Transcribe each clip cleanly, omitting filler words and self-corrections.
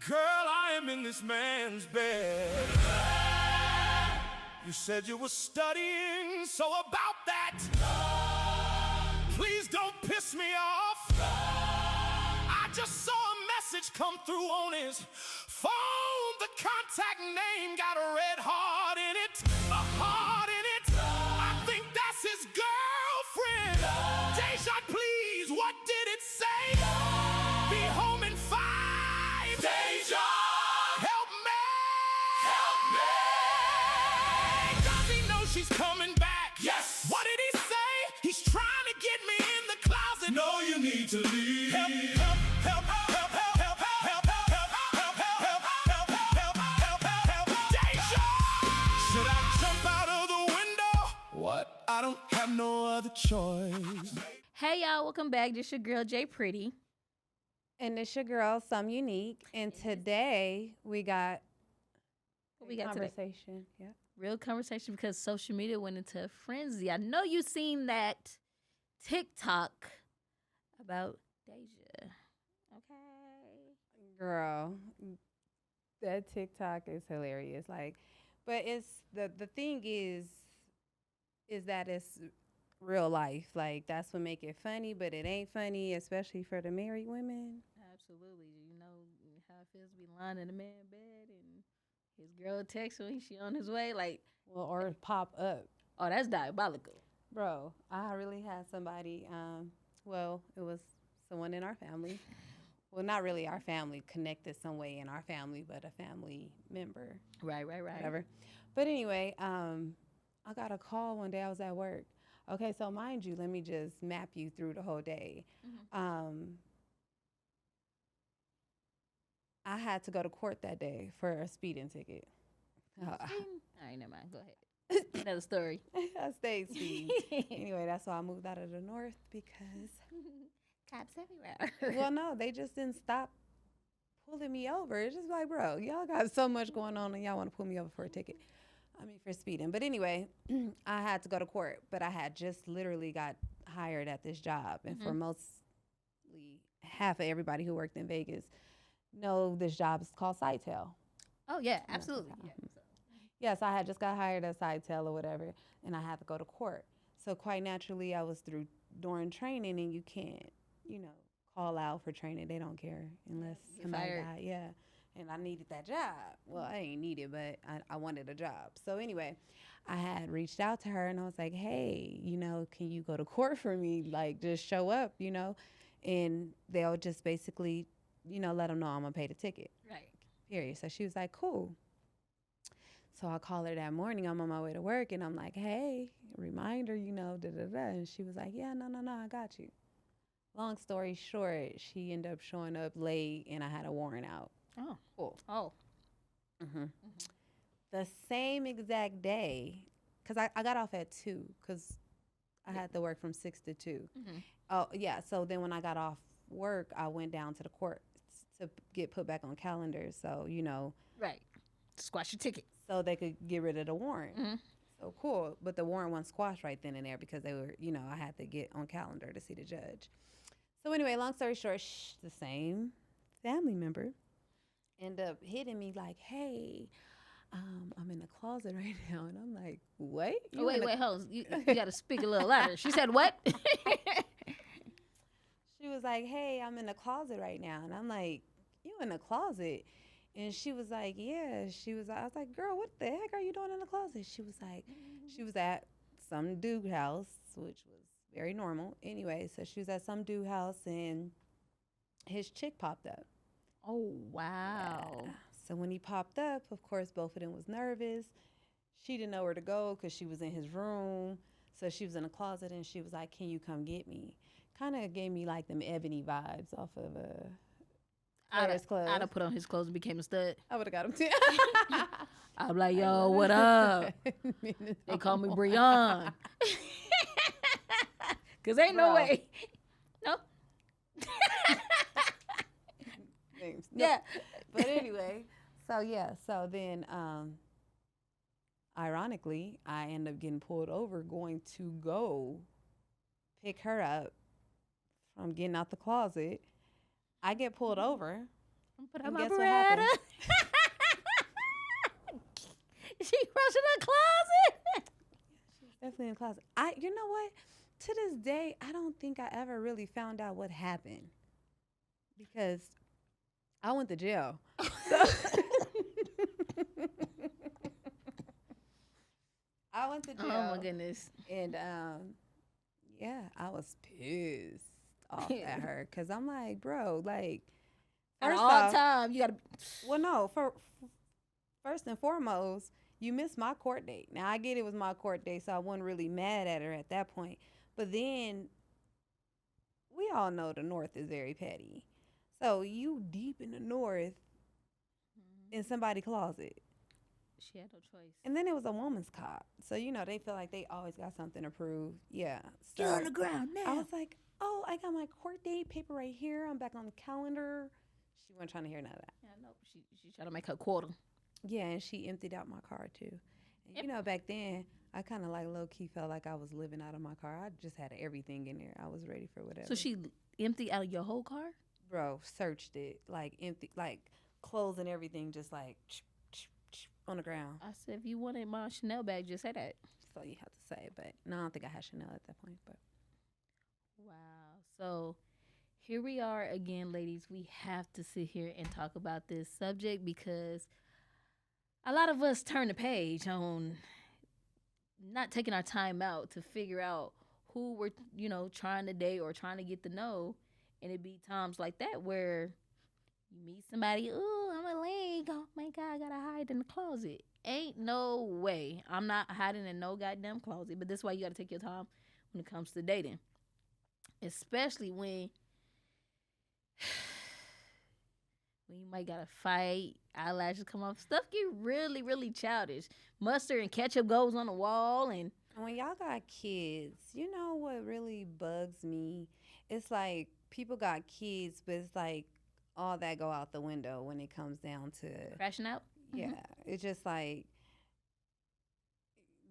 Girl, I am in this man's bed. You said you were studying, so about that, please don't piss me off. I just saw a message come through on his phone. The contact name got a red heart in it, a heart in it. I think that's his girlfriend. Deja, please, what did it say? Be home in 5. Deja, help me, help me. Does he know she's coming back? Yes. What did he say? He's trying to get me in the closet. No, you need to leave. Help, help, help, help, help, help, help, help, help, help, help, help, help, help, help. Deja, should I jump out of the window? What? I don't have no other choice. Hey y'all, welcome back. This your girl JayyPrettii. And it's your girl, SUMNUNIQUE. And today we got What we got today? conversation. Yeah. Real conversation because social media went into a frenzy. I know you seen that TikTok about Deja. Okay. Girl, that TikTok is hilarious. Like, but it's the thing is that it's real life. Like, that's what make it funny, but it ain't funny, especially for the married women. Absolutely. You know how it feels to be lying in a man's bed and his girl text when she on his way. Like, Well, or pop up. oh, that's diabolical. Bro, I really had somebody, well, it was someone in our family. Well, not really our family, connected some way in our family, but a family member. Right. Whatever. But anyway, I got a call one day. I was at work. Okay, so mind you, let me just map you through the whole day. I had to go to court that day for a speeding ticket. All right, never mind. Go ahead. Another story. I stayed speeding. Anyway, that's why I moved out of the north because, Cops everywhere. well, no, they just didn't stop pulling me over. It's just like, bro, y'all got so much going on and y'all want to pull me over for a ticket. I mean, for speeding. But anyway, I had to go to court, but I had just literally got hired at this job. And for mostly half of everybody who worked in Vegas know this job is called Sidetel. Oh, yeah, absolutely. Yeah. Yes, I had just got hired at Sidetel or whatever, and I had to go to court. So quite naturally, I was during training, and you can't, call out for training. They don't care unless somebody died. Yeah. And I needed that job. Well, I ain't need it, but I wanted a job. So anyway, I had reached out to her and I was like, hey, can you go to court for me? Like, just show up, and they'll just basically, let them know I'm going to pay the ticket. Right. Period. So she was like, cool. So I called her that morning. I'm on my way to work and I'm like, hey, reminder, da-da-da. And she was like, yeah, no, I got you. Long story short, she ended up showing up late and I had a warrant out. Oh. Cool. Oh. The same exact day, because I got off at 2 because I had to work from 6 to 2. Oh, yeah. So then when I got off work, I went down to the court to get put back on calendar. So, Right. Squash your ticket. so they could get rid of the warrant. So cool. But the warrant wasn't squashed right then and there because they were, I had to get on calendar to see the judge. So anyway, long story short, the same family member ended up hitting me like, hey, I'm in the closet right now. And I'm like, what? Oh, wait, hold on. You got to speak a little louder. She said what? She was like, hey, I'm in the closet right now. And I'm like, you in the closet? And she was like, yeah. I was like, girl, what the heck are you doing in the closet? She was like, she was at some dude house, which was very normal. Anyway, so she was at some dude house and his chick popped up. Oh, wow. Yeah. So when he popped up, of course, both of them was nervous. She didn't know where to go because she was in his room. So she was in the closet and she was like, can you come get me? Kind of gave me like them Ebony vibes off of I'd have put on his clothes and became a stud. I would have got him too. I'm like, yo, what up? They call me Breon. Because ain't no way. No? Names. Yeah. But anyway, so then ironically, I end up getting pulled over going to go pick her up from getting out the closet. I get pulled over. Put on And my guess what Beretta. happened? She rushed in the closet. Definitely in the closet. You know what? To this day, I don't think I ever really found out what happened because I went to jail. So I went to jail. Oh my goodness. And yeah, I was pissed off at her because I'm like, bro, like, At first all off, time, you gotta. well, no, first and foremost, you missed my court date. Now I get it was my court date, so I wasn't really mad at her at that point. But then we all know the North is very petty. So you deep in the North in somebody's closet. She had no choice. And then it was a woman's cop. So, you know, they feel like they always got something to prove. Yeah. So Get on the ground now. I was like, oh, I got my court date paper right here. I'm back on the calendar. She wasn't trying to hear none of that. Yeah, no, she tried to make her quarter. Yeah, and she emptied out my car too. And you know, back then, I kind of like low key felt like I was living out of my car. I just had everything in there. I was ready for whatever. So she emptied out of your whole car? Bro, searched it like empty, like clothes and everything, just like on the ground. I said, if you wanted my Chanel bag, just say that. So you have to say, but no, I don't think I had Chanel at that point. But Wow. So here we are again, ladies. We have to sit here and talk about this subject because a lot of us turn the page on not taking our time out to figure out who we're, trying to date or trying to get to know. And it be times like that where you meet somebody, oh, I'm a leg. Oh my God, I gotta hide in the closet. Ain't no way. I'm not hiding in no goddamn closet. But that's why you gotta take your time when it comes to dating. Especially when you might gotta fight, eyelashes come off, stuff get really, really childish. Mustard and ketchup goes on the wall, and when y'all got kids, you know what really bugs me? It's like people got kids, but it's like all that go out the window when it comes down to crashing out. Yeah, it's just like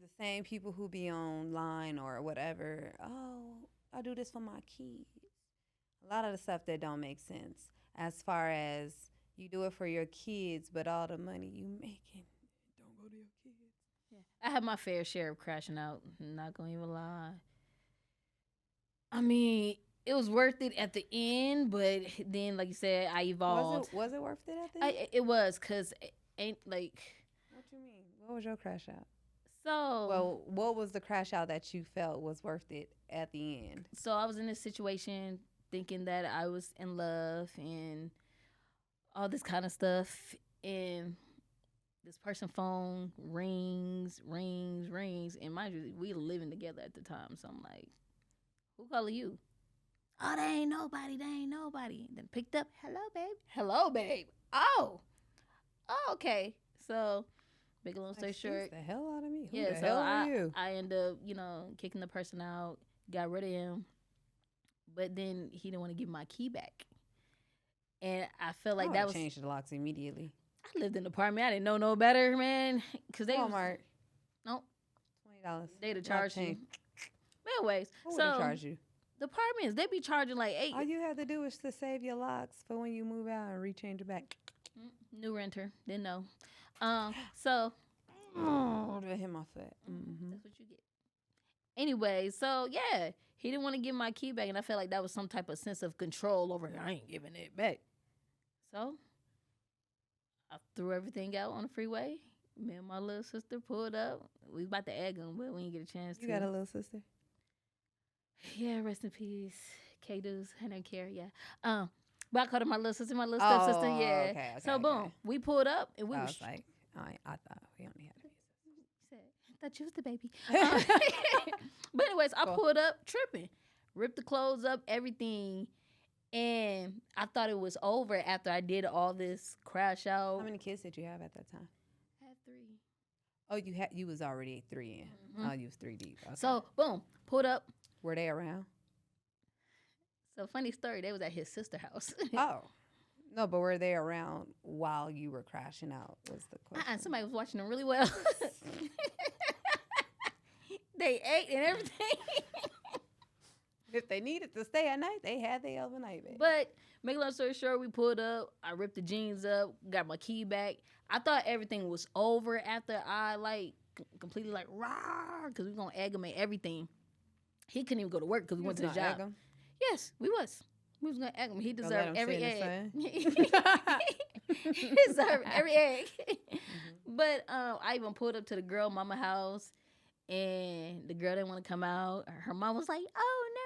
the same people who be online or whatever. Oh, I do this for my kids. A lot of the stuff that don't make sense. As far as you do it for your kids, but all the money you making don't go to your kids. Yeah. I have my fair share of crashing out. I'm not gonna even lie. I mean, it was worth it at the end, but then, like you said, I evolved. Was it worth it at the end? It was, cause it ain't like. What you mean? What was your crash out? So. Well, what was the crash out that you felt was worth it at the end? So I was in this situation thinking that I was in love and all this kind of stuff, and this person's phone rings, and mind you, we living together at the time. So I'm like, who calling you? Oh, they ain't nobody. Then picked up, hello, babe. Oh, okay. So, big long story short, the hell out of me. Who yeah. the So hell are you? I end up, kicking the person out, got rid of him, but then he didn't want to give my key back, and I felt like that was changed the locks immediately. I lived in an apartment. I didn't know no better, man. Cause they Walmart. Nope. $20. They'd have charged you. Anyways, Who would have charged you? The apartments, they be charging like $8. All you have to do is to save your locks for when you move out and rechange it back. New renter, didn't know. So That hit my foot. Mm-hmm. That's what you get. Anyway, so yeah, he didn't want to give my key back, and I felt like that was some type of sense of control over it. I ain't giving it back. So I threw everything out on the freeway. Me and my little sister pulled up. We was about to egg him, but we didn't get a chance to. You got a little sister? Yeah, rest in peace. K-Deuce, I don't care, yeah. But I called her my little sister, my little stepsister, yeah. Okay, so boom, we pulled up and we was like, I thought we only had said, I thought you was the baby. But anyways, I pulled up tripping, ripped the clothes up, everything, and I thought it was over after I did all this crash out. How many kids did you have at that time? I had 3. Oh, you was already 3 in. Mm-hmm. Oh, you was 3 deep. Okay. So boom, pulled up. Were they around? So funny story, they was at his sister's house. Oh. No, but were they around while you were crashing out was the question. Somebody was watching them really well. They ate and everything. If they needed to stay at night, they had their overnight bed. But make a long story short, we pulled up. I ripped the jeans up, got my key back. I thought everything was over after I completely rah, because we gonna egg him and everything. He couldn't even go to work because we went to the job. Yes, we was. We was gonna egg him. He deserved every egg. He deserved every egg. But I even pulled up to the girl mama house, and the girl didn't want to come out. Her mom was like, "Oh no."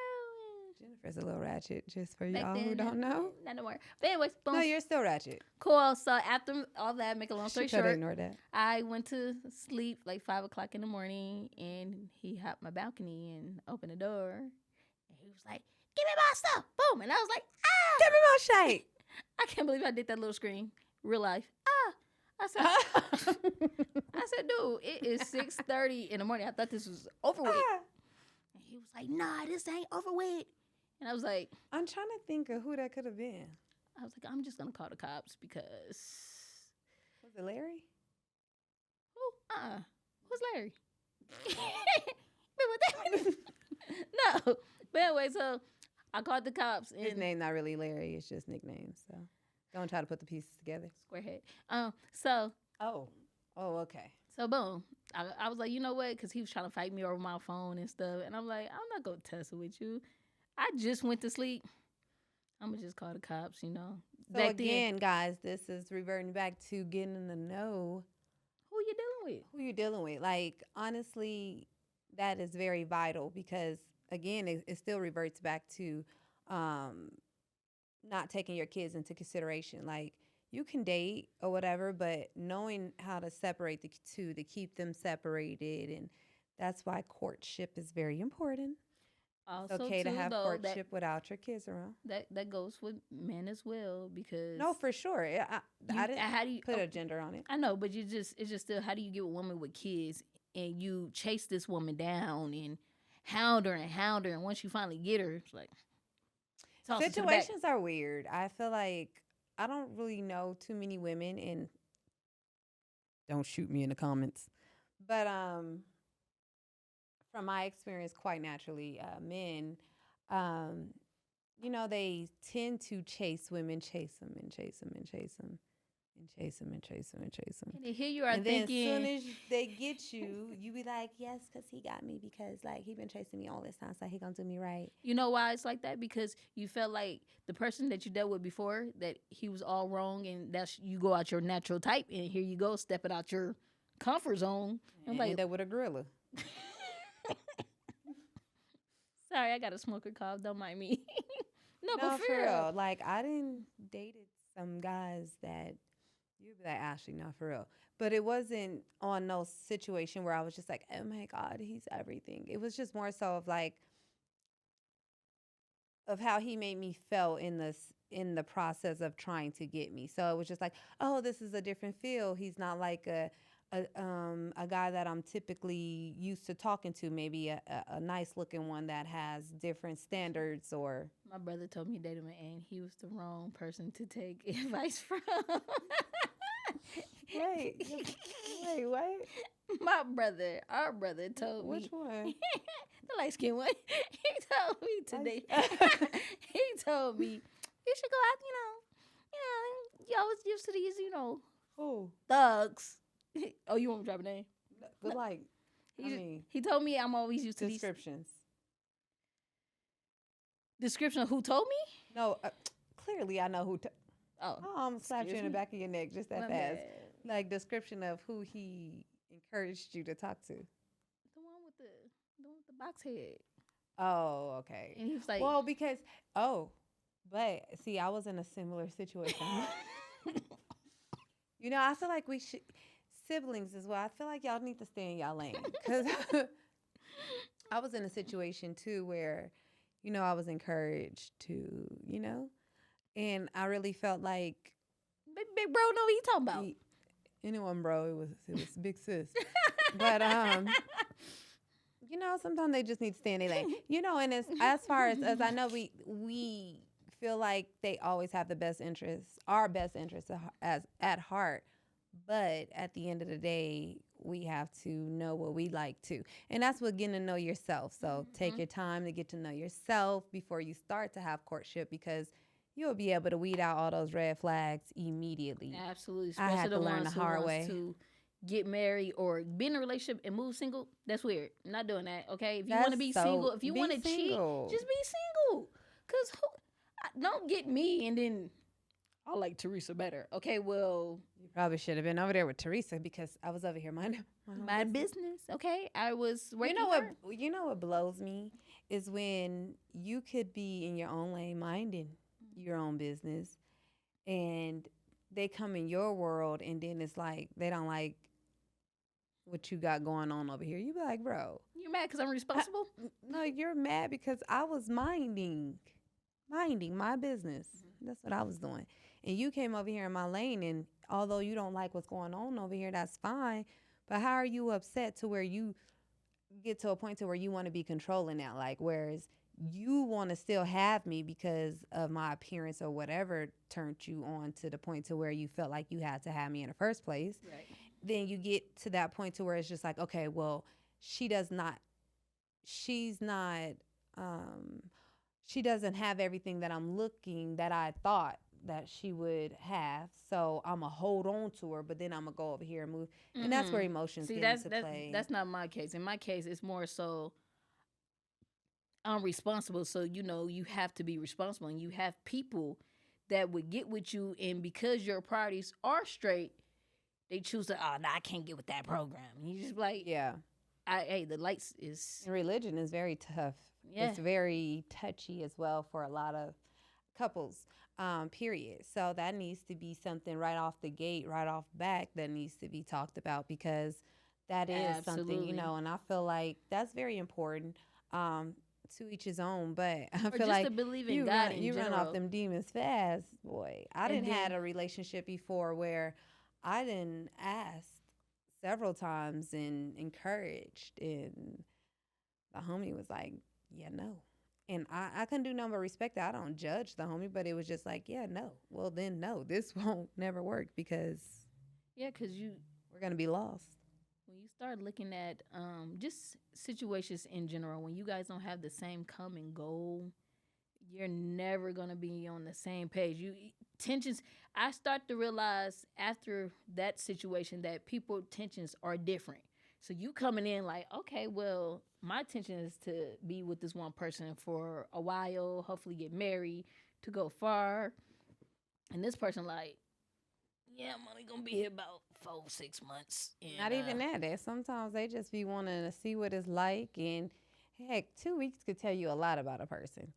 Jennifer's a little ratchet, just for y'all who don't know. Not no more. But anyways, boom. No, you're still ratchet. Cool. So after all that, make a long story short, ignore that. I went to sleep 5 o'clock in the morning, and he hopped my balcony and opened the door. And he was like, "Give me my stuff." Boom. And I was like, "Ah. Give me my shake." I can't believe I did that little scream. Real life. I said, dude, it is 6:30 in the morning. I thought this was over with. And he was like, "Nah, this ain't over with." And I was like, I'm trying to think of who that could have been. I was like, I'm just going to call the cops because. Was it Larry? Who? Who's Larry? No. But anyway, so I called the cops. And his name not really Larry. It's just nickname. So don't try to put the pieces together. Squarehead. So. Oh, okay. So boom. I was like, you know what? Because he was trying to fight me over my phone and stuff. And I'm like, I'm not going to tussle with you. I just went to sleep. I'm going to just call the cops, you know. So again, guys, this is reverting back to getting to know who you dealing with. Like, honestly, that is very vital because, again, it still reverts back to not taking your kids into consideration. Like, you can date or whatever, but knowing how to separate the two, to keep them separated. And that's why courtship is very important. Also, it's okay too, to have though, courtship without your kids around. That goes with men as well because no, for sure. I didn't put a gender on it. I know, but it's just still, how do you get a woman with kids and you chase this woman down and hound her, and once you finally get her, it's like situations are weird. I feel like I don't really know too many women, and don't shoot me in the comments, but from my experience, quite naturally, men, they tend to chase women, chase them and chase them and chase them and chase them and chase them and chase them. And here you are and thinking. Then as soon as they get you, you be like, yes, because he got me, because he been chasing me all this time, so he gonna do me right. You know why it's like that? Because you felt like the person that you dealt with before, that he was all wrong, and you go out your natural type, and here you go, stepping out your comfort zone. And end up with a gorilla. Sorry, I got a smoker cough. Don't mind me. No, but for real. Like, I didn't dated some guys that you'd be like, Ashley, not for real. But it wasn't on no situation where I was just like, oh my God, he's everything. It was just more so of how he made me feel in the process of trying to get me. So it was just like, oh, this is a different feel. He's not like a guy that I'm typically used to talking to, maybe a nice looking one that has different standards. Or my brother told me he dated him, and he was the wrong person to take advice from. Wait, what? Our brother told me. Which one? The light skinned one. He told me today. He told me you should go out. You always used to these, Who? thugs. Oh, you want me to drop a name? But he told me I'm always used to descriptions. Description of who told me? No, clearly I know who. I'm gonna slap you in the back of your neck just that My fast. bad. Like, description of who he encouraged you to talk to. The one with the box head. Oh, okay. And he was like, well, because but see, I was in a similar situation. I feel like we should. Siblings as well. I feel like y'all need to stay in y'all lane, because I was in a situation too where, I was encouraged to, and I really felt like big bro, know what you talking about? Anyone, bro, it was big sis. But sometimes they just need to stay in their lane. And as far as I know, we feel like they always have our best interests at heart. But at the end of the day, we have to know what we like too. And that's what getting to know yourself. So take your time to get to know yourself before you start to have courtship, because you'll be able to weed out all those red flags immediately. Absolutely. I Especially had the to learn ones the who hard wants way. to get married or be in a relationship and move single. That's weird. I'm not doing that. Okay. If you That's want to be so- single, if you be want to cheat, single. just be single. Cause don't get me and then I like Teresa better. Okay. Well, You probably should have been over there with Teresa, because I was over here minding my business. Okay. I was You working. know hard. what? You know what blows me is when you could be in your own lane, minding your own business, and they come in your world, and then it's like they don't like what you got going on over here. You be like, bro, You mad because I'm responsible? no, you're mad because I was minding my business. That's what I was doing, and you came over here in my lane, and although you don't like what's going on over here, that's fine. But how are you upset to where you get to a point to where you want to be controlling now? Like, whereas you want to still have me because of my appearance or whatever turned you on to the point to where you felt like you had to have me in the first place. Right. Then you get to that point to where it's just like, okay, well, she's not, she doesn't have everything that I thought that she would have. So I'm going to hold on to her, but then I'm going to go over here and move. And that's where emotions See, get into play. that's not my case. In my case, it's more so I'm responsible. So, you have to be responsible. And you have people that would get with you. And because your priorities are straight, they choose to, no, I can't get with that program. And you just like, Yeah. hey, the lights is. And religion is very tough. Yeah. It's very touchy as well for a lot of couples, period. So that needs to be something right off the gate, right off back, that needs to be talked about, because that is something, Absolutely. and I feel like that's very important. To each his own, but I Or feel just like to believe in you God run, in you run general. off them demons fast, boy. I And didn't had then- a relationship before where I didn't ask several times and encouraged, and the homie was like, yeah, no. And I couldn't do nothing but respect that. I don't judge the homie, but it was just like, yeah, no. Well, then no, this won't never work, because Yeah, because we're going to be lost. when you start looking at just situations in general, when you guys don't have the same common goal, you're never gonna be on the same page. Tensions. I start to realize after that situation that people tensions are different. So you coming in like, okay, well, my intention is to be with this one person for a while, hopefully get married, to go far, and this person like, yeah, I'm only gonna be here about 4-6 months. And, Not even that. Sometimes they just be wanting to see what it's like. And heck, 2 weeks could tell you a lot about a person.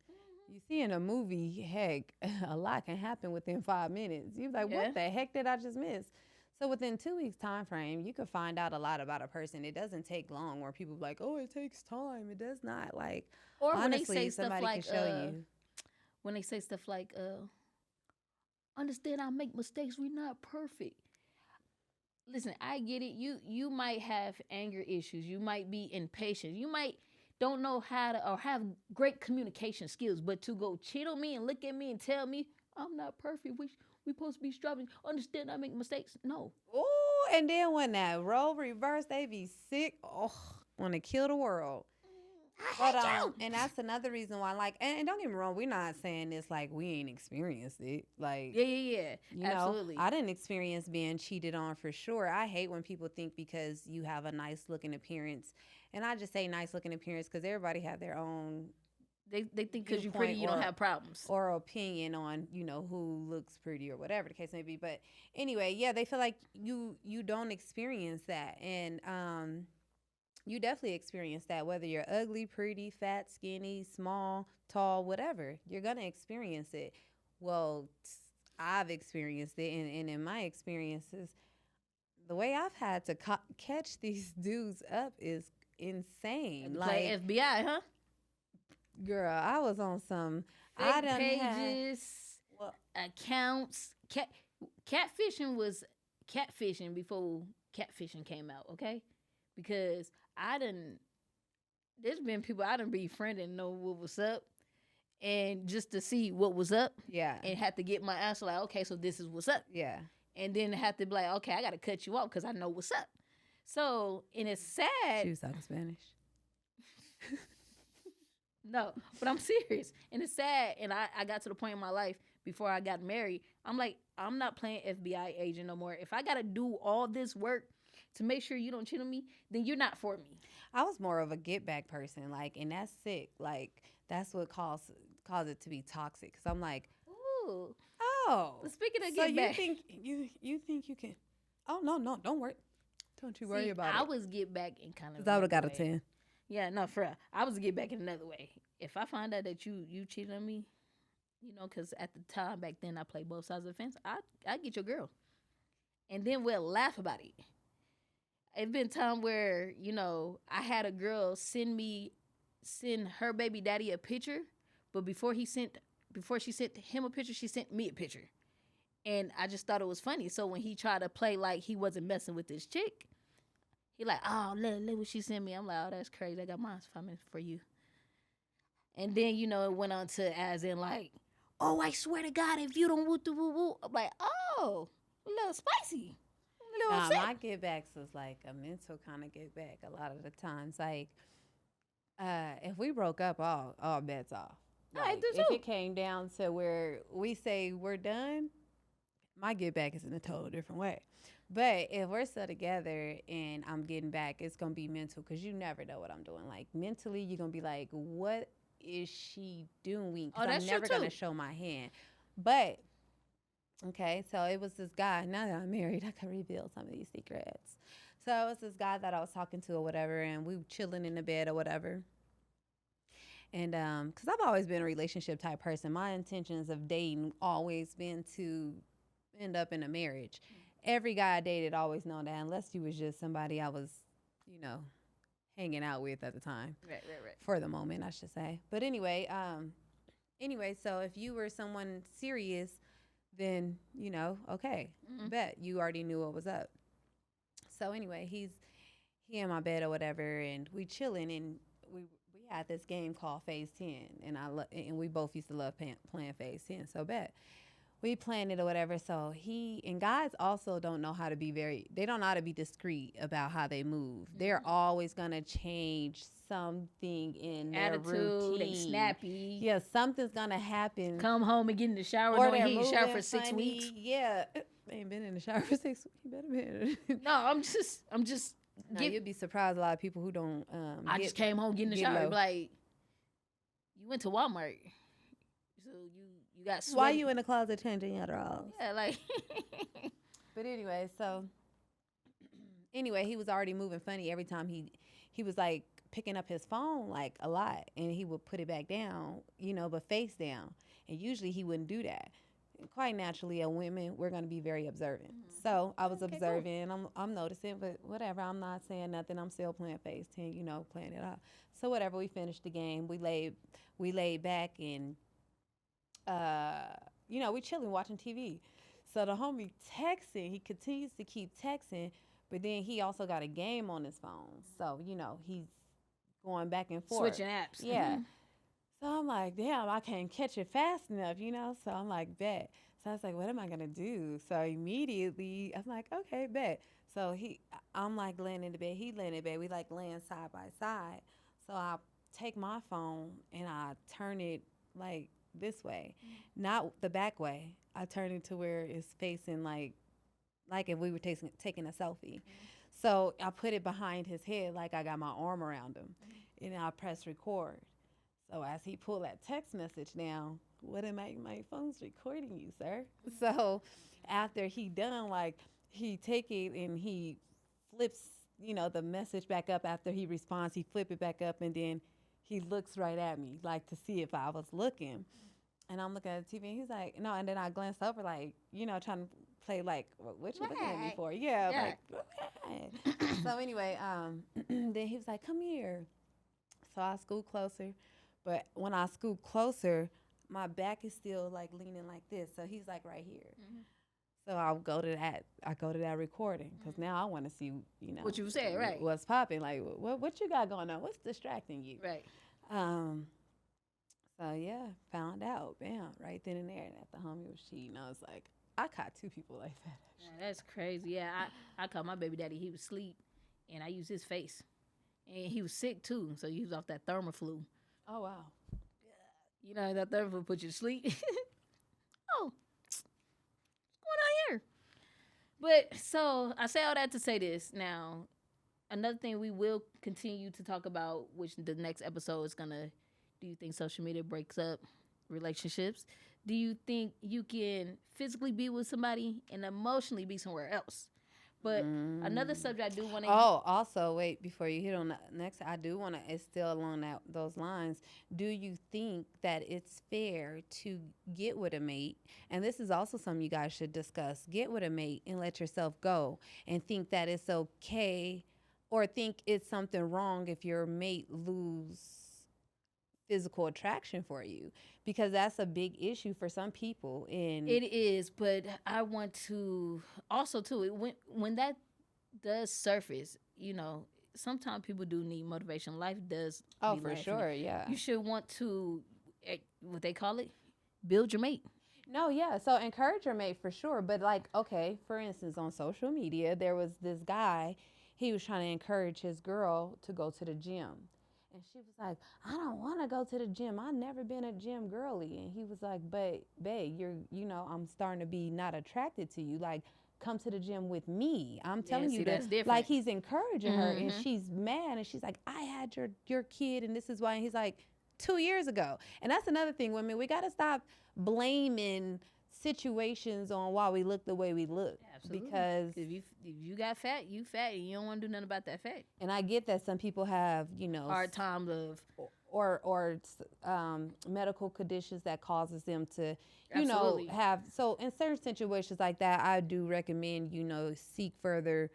You see in a movie, heck, a lot can happen within 5 minutes. You're like, Yeah. what the heck did I just miss? So within 2 weeks time frame, you can find out a lot about a person. It doesn't take long where people be like, oh, it takes time. It does not. Like, Or honestly, when they say stuff somebody like, can show you. when they say stuff like, understand I make mistakes. We're not perfect. Listen, I get it. You might have anger issues. You might be impatient. You might don't know how to or have great communication skills. But to go cheat on me and look at me and tell me I'm not perfect, we supposed to be striving. Understand I make mistakes. No. Ooh, and then when that role reverse, they be sick. Oh, want to kill the world. I But hate you. and that's another reason why, like, and don't get me wrong, we're not saying this like we ain't experienced it. Like, Yeah. you Absolutely. know, I didn't experience being cheated on for sure. I hate when people think because you have a nice looking appearance, and I just say nice looking appearance because everybody have their own They think because you're pretty, viewpoint you don't or- have problems. or opinion on, who looks pretty or whatever the case may be. But anyway, yeah, they feel like you don't experience that, and you definitely experience that, whether you're ugly, pretty, fat, skinny, small, tall, whatever. You're gonna experience it. Well, I've experienced it, and in my experiences, the way I've had to catch these dudes up is insane. Play Like, FBI, huh? girl, I was on some. Fake I done pages, Well, accounts. Catfishing was catfishing before catfishing came out, okay? Because there's been people I done befriended and know what was up, and just to see what was up, yeah, and had to get my answer like, okay, so this is what's up, yeah. and then have to be like, okay, I got to cut you off because I know what's up. So, and it's sad. She was talking Spanish. No, but I'm serious. And it's sad. And I got to the point in my life before I got married. I'm like, I'm not playing FBI agent no more. If I got to do all this work to make sure you don't cheat on me, then you're not for me. I was more of a get back person, like, and that's sick. Like, that's what cause it to be toxic. Cause I'm like, Ooh. oh. But speaking of So get back. you think you can? Oh no, don't worry. Don't you worry about I it. was get back in kind of. Cause I would have got a way. 10. Yeah, no, for real. I was get back in another way. If I find out that you cheated on me, you know, because at the time back then I played both sides of the fence, I get your girl, and then we'll laugh about it. It's been time where, you know, I had a girl send her baby daddy a picture, but before she sent him a picture, she sent me a picture, and I just thought it was funny. So when he tried to play like he wasn't messing with this chick, he like, oh, look what she sent me. I'm like, oh, that's crazy. I got mine 5 minutes for you. And then, you know, it went on to as in like, oh, I swear to God, if you don't woo woo woo, I'm like, oh, a little spicy. A little Nah, upset. my get backs was like a mental kind of get back a lot of the times. Like, if we broke up, all bets off. I Like, do if too. it came down to where we say we're done, my get back is in a total different way. But if we're still together and I'm getting back, it's gonna be mental because you never know what I'm doing. Like mentally, you're gonna be like, what is she doing? Because that's I'm true, never gonna too. show my hand. But okay, so it was this guy. Now that I'm married, I can reveal some of these secrets. So it was this guy that I was talking to or whatever, and we were chilling in the bed or whatever. And because I've always been a relationship type person, my intentions of dating always been to end up in a marriage. Every guy I dated always known that, unless you was just somebody I was, you know, hanging out with at the time. Right. For the moment, I should say. But anyway, so if you were someone serious, then, you know, okay, bet you already knew what was up. So anyway, he in my bed or whatever, and we chilling, and we had this game called Phase 10, and and we both used to love playing Phase 10. So bet we playing it or whatever. So guys also don't know how to be they don't know how to be discreet about how they move. They're always gonna change something in their Attitude, routine. they snappy. Yeah, something's gonna happen. Come home and get in the shower. Or Knowing they're he ain't showered for moving 6 funny. weeks. Yeah, they ain't been in the shower for 6 weeks. You better be. No, I'm just. No, you'd be surprised a lot of people who don't. I just came home, get in the get shower. low. Like, you went to Walmart, so you got sweaty. Why you in the closet changing your drawers? Yeah, like. But anyway, he was already moving funny every time he was like picking up his phone like a lot, and he would put it back down, you know, but face down. And usually he wouldn't do that. And quite naturally, as women, we're going to be very observant. So I was observing. Cool. I'm noticing, but whatever. I'm not saying nothing. I'm still playing Phase 10, you know, playing it out. So whatever. We finished the game. We laid back and, you know, we chilling watching TV. So the homie texting. He continues to keep texting, but then he also got a game on his phone. So, you know, he's going back and forth. Switching apps. Yeah. So I'm like, damn, I can't catch it fast enough, you know? So I'm like, bet. So I was like, what am I going to do? So immediately, I'm like, okay, bet. So I'm like laying in the bed. He laying in the bed. We like laying side by side. So I take my phone and I turn it like this way, not the back way. I turn it to where it's facing like if we were taking a selfie. So I put it behind his head like I got my arm around him. And I press record. So as he pulled that text message down, what am I? My phone's recording you, sir. So after he done, like he take it and he flips, you know, the message back up after he responds. He flip it back up and then he looks right at me, like to see if I was looking. And I'm looking at the TV and he's like, no. And then I glance over, like, you know, trying to play like, what you looking at me for? Yeah. Like, so anyway, then he was like, come here. So I scoot closer. But when I scoot closer, my back is still like leaning like this. So he's like right here. So I'll go to that recording because now I want to see, you know, What you said, right? What's popping? Like what you got going on? What's distracting you? Right. So yeah, found out, bam, right then and there that the homie was cheating. I was like, I caught 2 people like that. Yeah, that's crazy. Yeah, I caught my baby daddy. He was asleep, and I used his face. And he was sick too, so he was off that Thermoflu. Oh wow. You know, that Thermoflu put you to sleep. Oh, what's going on here? But so I say all that to say this. Now, another thing we will continue to talk about, which the next episode is gonna, do you think social media breaks up relationships? Do you think you can physically be with somebody and emotionally be somewhere else? But another subject I do want to. Oh, also, wait, before you hit on the next, I do want to, it's still along those lines. Do you think that it's fair to get with a mate? And this is also something you guys should discuss. Get with a mate and let yourself go and think that it's okay, or think it's something wrong if your mate lose physical attraction for you, because that's a big issue for some people. And It is, but I want to also too, when that does surface, you know, sometimes people do need motivation. Life does. oh, be for life. sure, yeah. You should want to, what they call it, build your mate. No, yeah. So encourage your mate for sure. But like, okay, for instance, on social media, there was this guy, he was trying to encourage his girl to go to the gym. And she was like, I don't want to go to the gym. I've never been a gym girly. And he was like, but babe, I'm starting to be not attracted to you. Like, come to the gym with me. I'm telling you that's that. different. Like, he's encouraging her, and she's mad, and she's like, I had your kid, and this is why. And he's like, 2 years ago. And that's another thing, women. We got to stop blaming situations on why we look the way we look. Absolutely. Because if you got fat, you fat, and you don't want to do nothing about that fat. and I get that some people have, Hard times of or medical conditions that causes them to, Absolutely. have. So in certain situations like that, I do recommend, seek further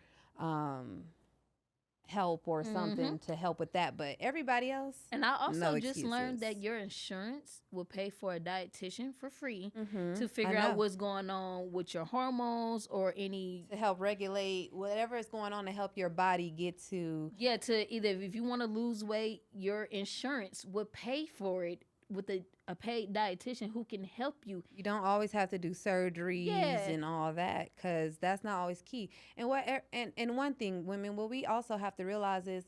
help or something to help with that. But everybody else, And I also no just learned excuses. that your insurance will pay for a dietitian for free to I figure know. out what's going on with your hormones or any. to help regulate whatever is going on to help your body get to. Yeah, to either if you want to lose weight, your insurance will pay for it with a paid dietitian who can help you. You don't always have to do surgeries Yeah. and all that, because that's not always key. And and one thing, women, what we also have to realize is,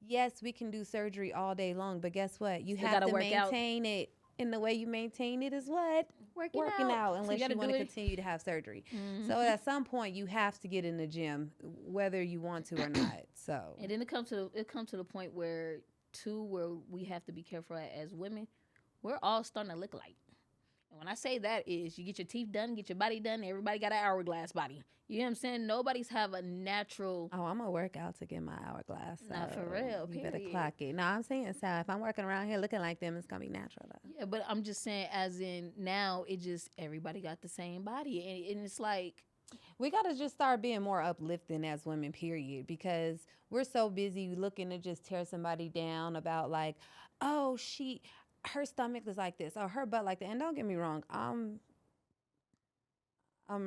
yes, we can do surgery all day long, but guess what? You Still have gotta to work out. maintain it. And the way you maintain it is what? Working out, So unless you gotta want do to it. continue to have surgery. So at some point, you have to get in the gym, whether you want to or not. So And then it comes to the point where we have to be careful as women. We're all starting to look alike. And when I say that is you get your teeth done, get your body done, everybody got an hourglass body. You know what I'm saying? Nobody's have a natural. oh, I'm gonna work out to get my hourglass. Nah, for so real, You better period. clock it. No, I'm saying, so if I'm working around here looking like them, it's gonna be natural though. Yeah, but I'm just saying as in now it just everybody got the same body. And it's like We got to just start being more uplifting as women, period, because we're so busy looking to just tear somebody down about like, oh, her stomach is like this or her butt like that. And don't get me wrong, I'm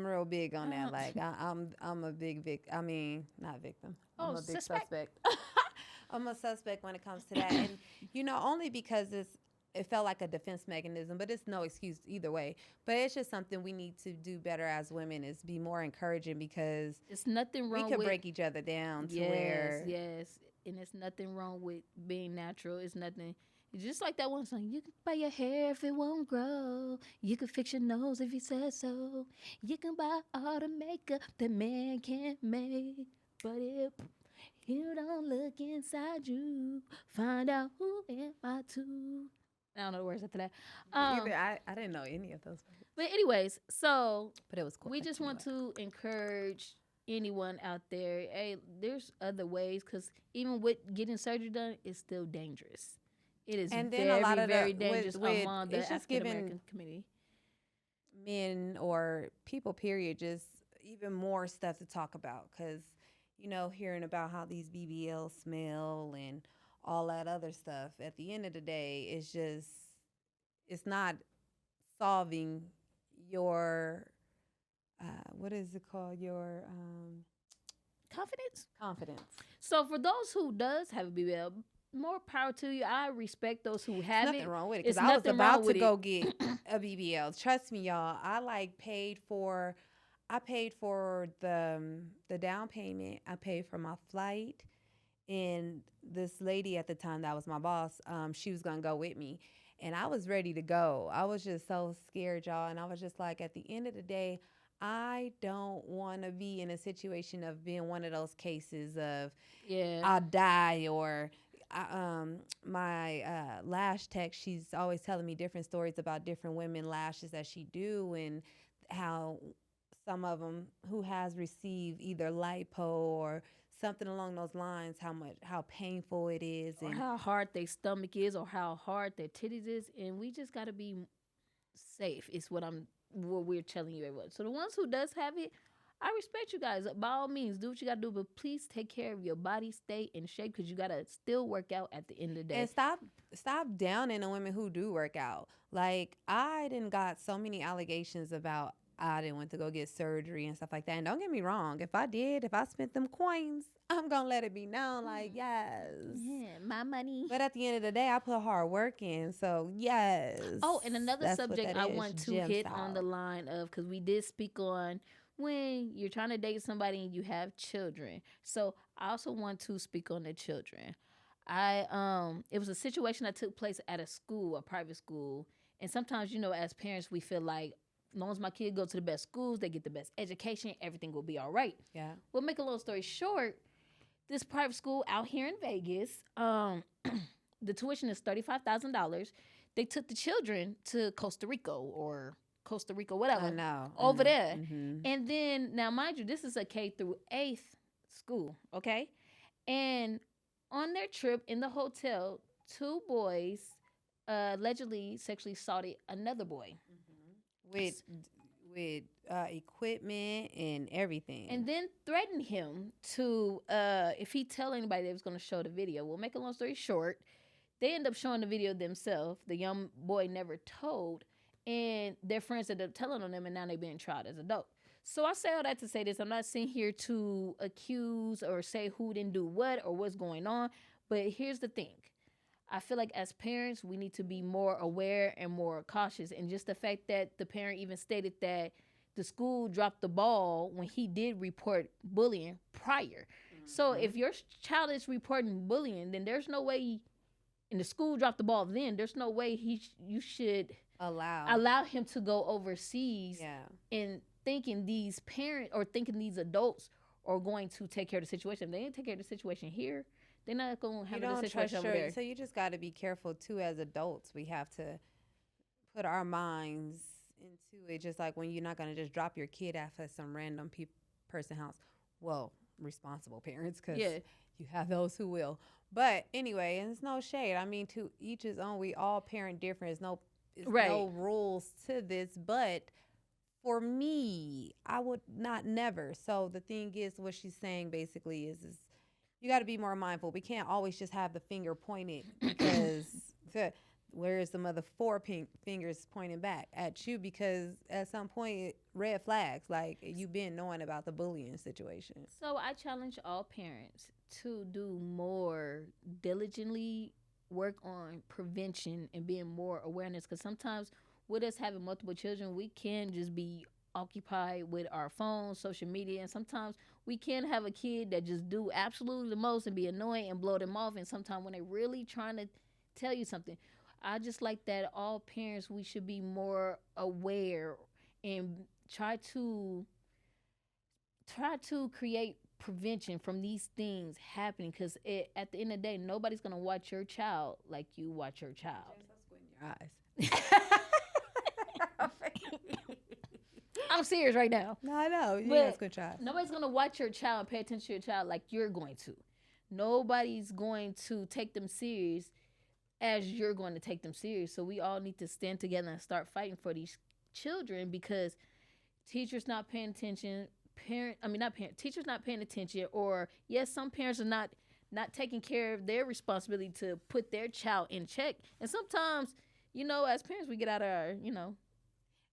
real big on that. Like I'm a big I mean, not victim. I'm Oh, a big suspect. suspect. I'm a suspect when it comes to that. And only because it felt like a defense mechanism, but it's no excuse either way. But it's just something we need to do better as women, is be more encouraging, because it's nothing we wrong could with break each other down to where yes. And it's nothing wrong with being natural. It's nothing. It's just like that one song. You can buy your hair if it won't grow. You can fix your nose if you said so. You can buy all the makeup that man can't make. But if you don't look inside you, find out who am I to. I don't know the words after that. either I didn't know any of those words, But anyways, so but it was cool. we just want to encourage anyone out there. Hey, there's other ways, because even with getting surgery done, it's still dangerous. It is And then very, a lot of very with- dangerous with- among the it's just African American giving community. men or people, period, just even more stuff to talk about, because hearing about how these BBLs smell and all that other stuff, at the end of the day, it's not solving your what is it called, your Confidence. confidence. So for those who does have a BBL, more power to you. I respect those who have Nothing it. wrong with it, It's because I was nothing wrong about to with go it. get a BBL. Trust me, y'all. I paid for the down payment. I paid for my flight. And this lady at the time that was my boss, she was gonna go with me, and I was ready to go. I was just so scared, y'all, and I was just like, at the end of the day, I don't want to be in a situation of being one of those cases of Yeah. I'll die or. My lash tech, she's always telling me different stories about different women lashes that she do, and how some of them who has received either lipo or something along those lines, how painful it is. Or And how hard their stomach is, or how hard their titties is, and we just got to be safe. Is what we're telling you everyone. So the ones who does have it, I respect you guys. By all means, do what you gotta do, but please take care of your body, stay in shape, because you gotta still work out at the end of the day. and stop downing the women who do work out. Like, I didn't got so many allegations about I didn't want to go get surgery and stuff like that. And don't get me wrong, if I spent them coins, I'm gonna let it be known, like, yes. Yeah, my money. But at the end of the day, I put hard work in, so yes. Oh, and another That's what subject that I is, want to gym hit on the style. line of, because we did speak on when you're trying to date somebody and you have children. So I also want to speak on the children. It was a situation that took place at a school, a private school, and sometimes, as parents, we feel like, as long as my kid go to the best schools, they get the best education, everything will be all right. Yeah. Well, make a long story short, this private school out here in Vegas, the tuition is $35,000. They took the children to Costa Rica, whatever, I know. over there. Mm-hmm. And then, now mind you, this is a K through 8th school, okay? And on their trip in the hotel, 2 boys allegedly sexually assaulted another boy. With equipment and everything. And then threatened him to, if he tell anybody they was going to show the video. We'll make a long story short. They end up showing the video themselves. The young boy never told. And their friends ended up telling on them, and now they're being tried as adults. So I say all that to say this. I'm not sitting here to accuse or say who didn't do what or what's going on. But here's the thing. I feel like as parents, we need to be more aware and more cautious. And just the fact that the parent even stated that the school dropped the ball when he did report bullying prior. So if your child is reporting bullying, then there's no way, and the school dropped the ball then, there's no way you should allow him to go overseas. Yeah. And thinking these parents or thinking these adults are going to take care of the situation. If they didn't take care of the situation here, they're not going to have the situation over there. So you just got to be careful too. As adults, we have to put our minds into it. Just like when you're not going to just drop your kid off at some random person house. Well, responsible parents, because you have those who will. But anyway, and it's no shade. I mean, to each his own. We all parent different. There's no rules to this. But for me, I would not never. So the thing is, what she's saying basically is you got to be more mindful. We can't always just have the finger pointed, because where's the other 4 fingers pointing back at you? Because at some point, red flags, like you've been knowing about the bullying situation. So I challenge all parents to do more diligently work on prevention and being more awareness, because sometimes with us having multiple children, we can just be occupied with our phones, social media, and sometimes we can have a kid that just do absolutely the most and be annoying and blow them off. And sometimes when they're really trying to tell you something, I just like that all parents, we should be more aware and try to create prevention from these things happening, because at the end of the day, nobody's going to watch your child like you watch your child. Your eyes. I'm serious right now. No, I know. You But guys could try. Nobody's going to watch your child and pay attention to your child like you're going to. Nobody's going to take them serious as you're going to take them serious. So we all need to stand together and start fighting for these children, because teachers not paying attention, teachers not paying attention, or yes, some parents are not taking care of their responsibility to put their child in check. And sometimes, as parents, we get out of our,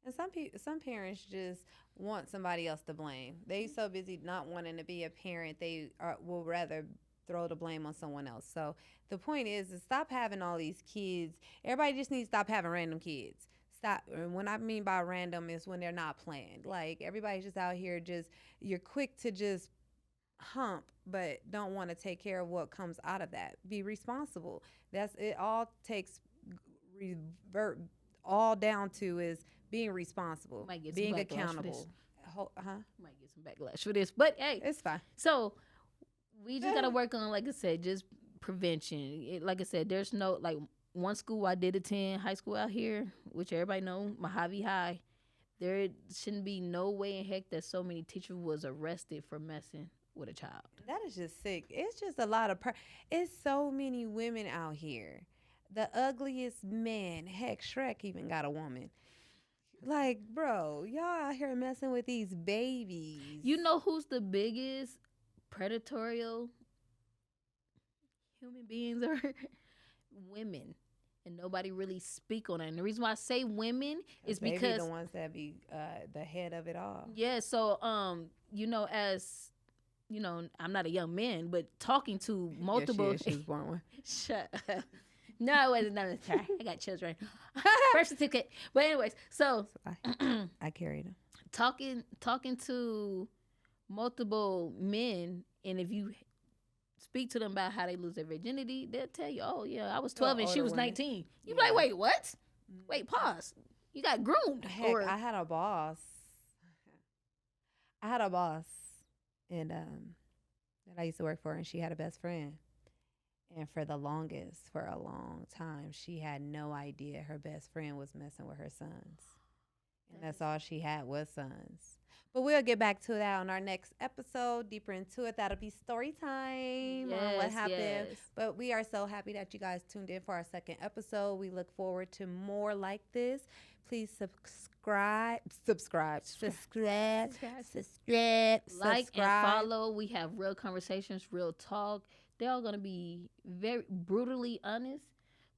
And some parents just want somebody else to blame. They so busy not wanting to be a parent, they will rather throw the blame on someone else. So the point is stop having all these kids. Everybody just needs to stop having random kids. Stop. And what I mean by random is when they're not planned. Like, everybody's just out here, you're quick to just hump, but don't want to take care of what comes out of that. Be responsible. That's it. All takes revert all down to is being responsible, Might get some being backlash for accountable. Might get some backlash for this, but hey, It's fine. so we just gotta work on, like I said, just prevention. Like I said, there's no like one school I did attend, high school out here, which everybody know, Mojave High. There shouldn't be no way in heck that so many teachers was arrested for messing with a child. That is just sick. It's just a lot of it's so many women out here. The ugliest men. Heck, Shrek even got a woman. Like, bro, y'all out here messing with these babies. You know who's the biggest predatorial human beings are? Women. And nobody really speak on it. And the reason why I say women is They be because the ones that be the head of it all. yeah, so you know, as you know, I'm not a young man, but talking to multiple She was born one. Shut up. No, it wasn't. No, sorry. I got children. Birth certificate. But anyways, so I carried him. talking to multiple men, and if you speak to them about how they lose their virginity, they'll tell you, "Oh yeah, I was 12 and she was 19." You be like, "Wait, what? Wait, pause. You got groomed." Heck, I had a boss. And that I used to work for, and she had a best friend. And for a long time, she had no idea her best friend was messing with her sons. And that's all she had was sons. But we'll get back to that on our next episode, deeper into it. That'll be story time on what happened. Yes. But we are so happy that you guys tuned in for our second episode. We look forward to more like this. Please subscribe, Like and follow. We have real conversations, real talk. They're all going to be very brutally honest.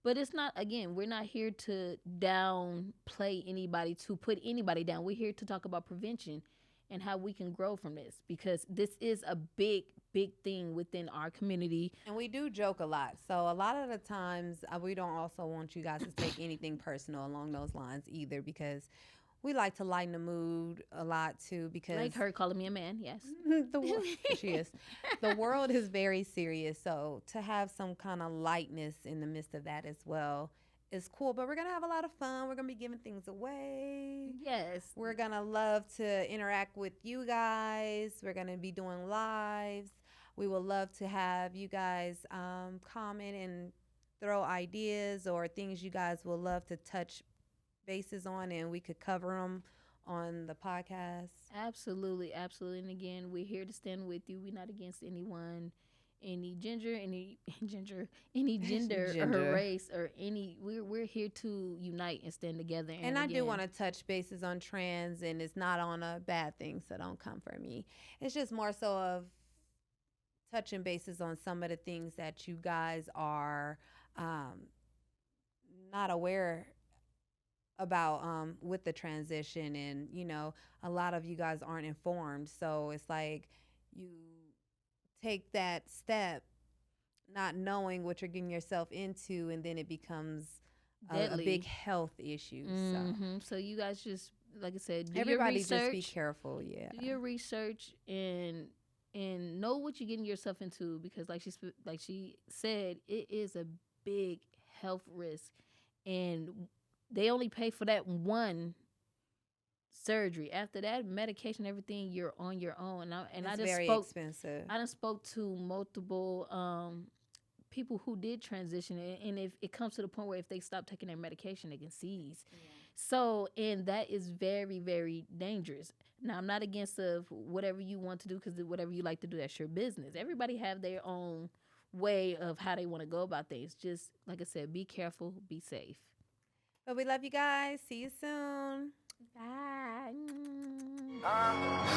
But it's not, again, we're not here to downplay anybody, to put anybody down. We're here to talk about prevention and how we can grow from this, because this is a big thing within our community. And we do joke a lot. So a lot of the times we don't also want you guys to take anything personal along those lines either, because we like to lighten the mood a lot too, because Like her calling me a man, yes. She is. The world is very serious. So to have some kind of lightness in the midst of that as well is cool. But we're going to have a lot of fun. We're going to be giving things away. Yes. We're going to love to interact with you guys. We're going to be doing lives. We would love to have you guys comment and throw ideas or things you guys will love to touch bases on, and we could cover them on the podcast. Absolutely. And again, we're here to stand with you. We're not against anyone, any gender, or race, or any. We're here to unite and stand together. And I do want to touch bases on trans, and it's not on a bad thing, so don't come for me. It's just more so of touching bases on some of the things that you guys are not aware about with the transition, and you know, a lot of you guys aren't informed, so it's like you take that step not knowing what you're getting yourself into, and then it becomes a big health issue. So you guys just, like I said, do everybody your research, just be careful. Do your research and know what you're getting yourself into, because like she said, it is a big health risk, and they only pay for that one surgery. After that, medication, everything, you're on your own. It's very expensive. I done spoke to multiple people who did transition, and if it comes to the point where if they stop taking their medication, they can seize. Yeah. So, and that is very, very dangerous. Now, I'm not against whatever you want to do, because whatever you like to do, that's your business. Everybody have their own way of how they want to go about things. Just, like I said, be careful, be safe. But we love you guys. See you soon. Bye.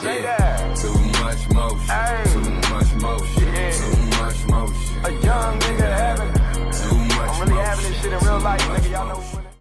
Yeah. Too much motion. Too much motion.